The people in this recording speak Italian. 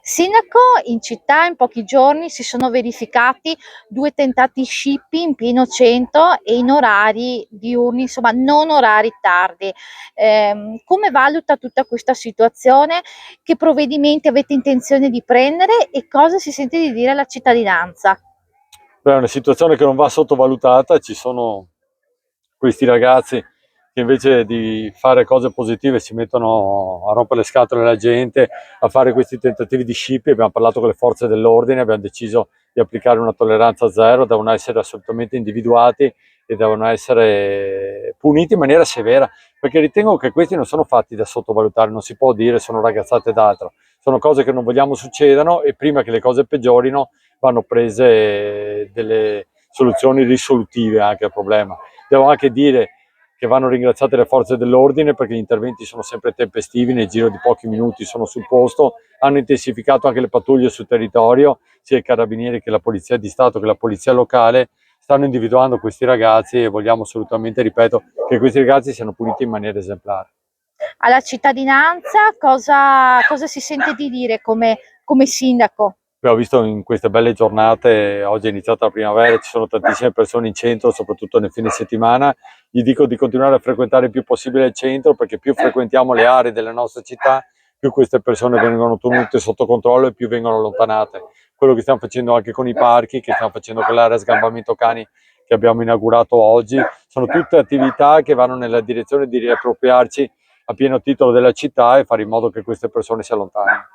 Sindaco, in città in pochi giorni si sono verificati 2 tentati scippi in pieno centro e in orari diurni, insomma non orari tardi. Come valuta tutta questa situazione? Che provvedimenti avete intenzione di prendere e cosa si sente di dire alla cittadinanza? Beh, è una situazione che non va sottovalutata, ci sono questi ragazzi che invece di fare cose positive si mettono a rompere le scatole alla gente, a fare questi tentativi di scippi. Abbiamo parlato con le forze dell'ordine, abbiamo deciso di applicare una tolleranza zero, devono essere assolutamente individuati e devono essere puniti in maniera severa, perché ritengo che questi non sono fatti da sottovalutare, non si può dire sono ragazzate d'altro, sono cose che non vogliamo succedano e prima che le cose peggiorino vanno prese delle soluzioni risolutive anche al problema. Devo anche dire che vanno ringraziate le forze dell'ordine perché gli interventi sono sempre tempestivi, nel giro di pochi minuti sono sul posto, hanno intensificato anche le pattuglie sul territorio, sia i carabinieri che la polizia di Stato che la polizia locale stanno individuando questi ragazzi e vogliamo assolutamente, ripeto, che questi ragazzi siano puniti in maniera esemplare. Alla cittadinanza cosa si sente di dire come sindaco? Abbiamo visto in queste belle giornate, oggi è iniziata la primavera, ci sono tantissime persone in centro, soprattutto nel fine settimana. Gli dico di continuare a frequentare il più possibile il centro, perché più frequentiamo le aree delle nostre città, più queste persone vengono tenute sotto controllo e più vengono allontanate. Quello che stiamo facendo anche con i parchi, che stiamo facendo con l'area sgambamento cani che abbiamo inaugurato oggi, sono tutte attività che vanno nella direzione di riappropriarci a pieno titolo della città e fare in modo che queste persone si allontanino.